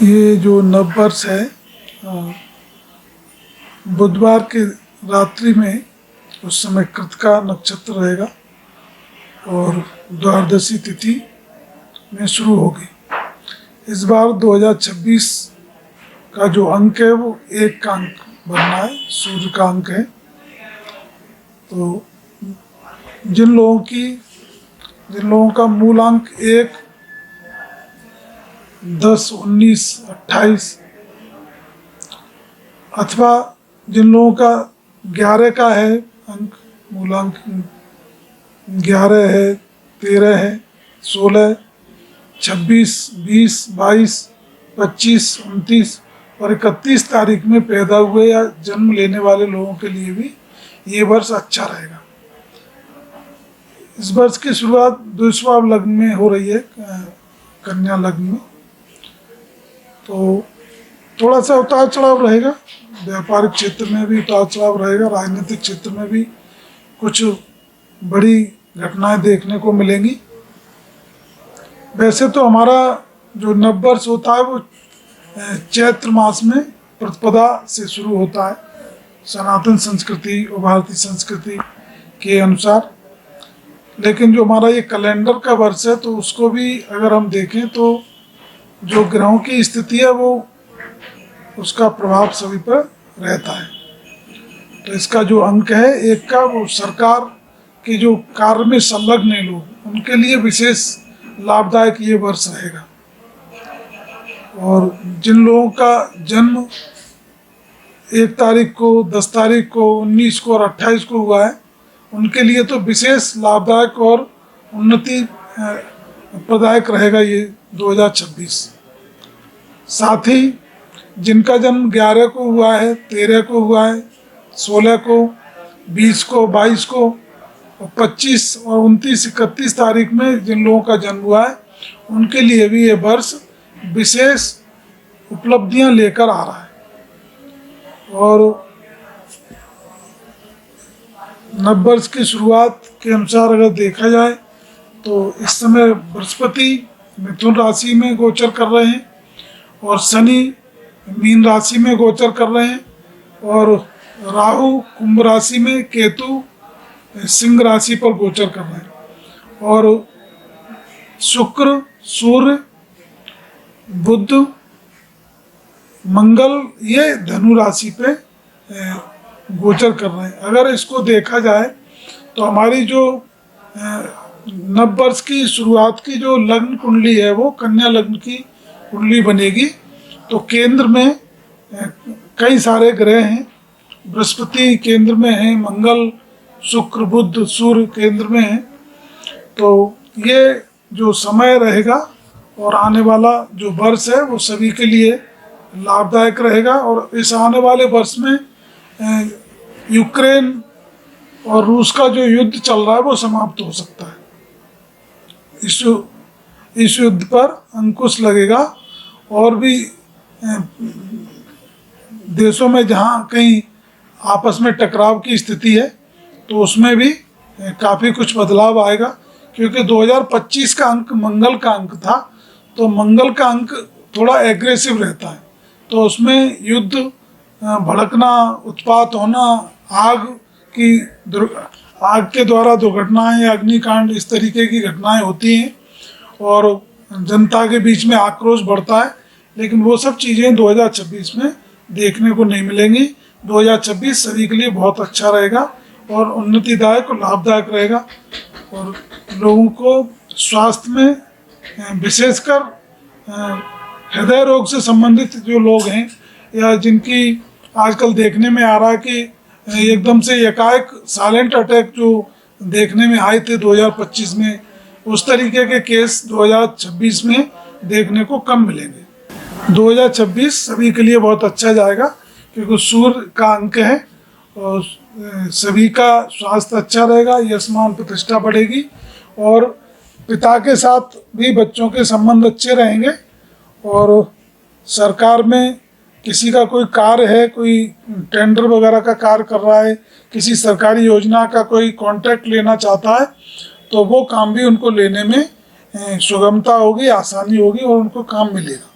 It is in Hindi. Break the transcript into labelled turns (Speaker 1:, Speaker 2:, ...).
Speaker 1: ये जो नववर्ष है बुधवार के रात्रि में उस समय कृतिका नक्षत्र रहेगा और द्वादशी तिथि में शुरू होगी। इस बार 2026 का जो अंक है वो 1 का अंक बनना है, सूर्य का अंक है। तो जिन लोगों का मूल अंक 1, 10, 19, 28 अथवा जिन लोगों का 11 का है अंक, मूलांक 11 है, 13 है, 16, 26, 20, 22, 25, 29 और 31 तारीख में पैदा हुए या जन्म लेने वाले लोगों के लिए भी ये वर्ष अच्छा रहेगा। इस वर्ष की शुरुआत द्विस्वाव लग्न में हो रही है, कन्या लग्न में। तो थोड़ा सा उतार चढ़ाव रहेगा, व्यापारिक क्षेत्र में भी उतार चढ़ाव रहेगा, राजनीतिक क्षेत्र में भी कुछ बड़ी घटनाएं देखने को मिलेंगी। वैसे तो हमारा जो नववर्ष होता है वो चैत्र मास में प्रतिपदा से शुरू होता है, सनातन संस्कृति और भारतीय संस्कृति के अनुसार। लेकिन जो हमारा ये कैलेंडर का वर्ष है तो उसको भी अगर हम देखें तो जो ग्रहों की स्थिति है वो उसका प्रभाव सभी पर रहता है। तो इसका जो अंक है 1 का, वो सरकार के जो कार्य में संलग्न हैं लोग, उनके लिए विशेष लाभदायक ये वर्ष रहेगा। और जिन लोगों का जन्म 1 तारीख को, 10 तारीख को, 19 को और 28 को हुआ है, उनके लिए तो विशेष लाभदायक और उन्नति प्रदायक रहेगा ये 2026। साथ ही जिनका जन्म 11 को हुआ है, 13 को हुआ है, 16 को, 20 को, 22 को और 25 और 29, 31 तारीख में जिन लोगों का जन्म हुआ है, उनके लिए भी ये वर्ष विशेष उपलब्धियां लेकर आ रहा है। और नववर्ष की शुरुआत के अनुसार अगर देखा जाए तो इस समय बृहस्पति मिथुन राशि में गोचर कर रहे हैं और शनि मीन राशि में गोचर कर रहे हैं और राहु कुंभ राशि में, केतु सिंह राशि पर गोचर कर रहे हैं और शुक्र, सूर्य, बुध, मंगल ये धनु राशि पे गोचर कर रहे हैं। अगर इसको देखा जाए तो हमारी जो नववर्ष की शुरुआत की जो लग्न कुंडली है वो कन्या लग्न की कुंडली बनेगी। तो केंद्र में कई सारे ग्रह हैं, बृहस्पति केंद्र में है, मंगल, शुक्र, बुध, सूर्य केंद्र में है। तो ये जो समय रहेगा और आने वाला जो वर्ष है वो सभी के लिए लाभदायक रहेगा। और इस आने वाले वर्ष में यूक्रेन और रूस का जो युद्ध चल रहा है वो समाप्त हो सकता है। इस युद्ध पर अंकुश लगेगा और भी देशों में जहाँ कहीं आपस में टकराव की स्थिति है तो उसमें भी काफ़ी कुछ बदलाव आएगा। क्योंकि 2025 का अंक मंगल का अंक था, तो मंगल का अंक थोड़ा एग्रेसिव रहता है, तो उसमें युद्ध, भड़कना, उत्पात होना, आग के द्वारा दुर्घटनाएं, अग्निकांड, इस तरीके की घटनाएं होती हैं और जनता के बीच में आक्रोश बढ़ता है। लेकिन वो सब चीज़ें 2026 में देखने को नहीं मिलेंगी। 2026 सभी के लिए बहुत अच्छा रहेगा और उन्नतिदायक और लाभदायक रहेगा। और लोगों को स्वास्थ्य में विशेषकर हृदय रोग से संबंधित जो लोग हैं या जिनकी आजकल देखने में आ रहा है कि एकदम से एकाएक साइलेंट अटैक जो देखने में आए थे 2025 में, उस तरीके के केस 2026 में देखने को कम मिलेंगे। 2026 सभी के लिए बहुत अच्छा जाएगा क्योंकि सूर्य का अंक है और सभी का स्वास्थ्य अच्छा रहेगा, यश मान प्रतिष्ठा बढ़ेगी और पिता के साथ भी बच्चों के संबंध अच्छे रहेंगे। और सरकार में किसी का कोई कार्य है, कोई टेंडर वगैरह का कार्य कर रहा है, किसी सरकारी योजना का कोई कॉन्ट्रैक्ट लेना चाहता है, तो वो काम भी उनको लेने में सुगमता होगी, आसानी होगी और उनको काम मिलेगा।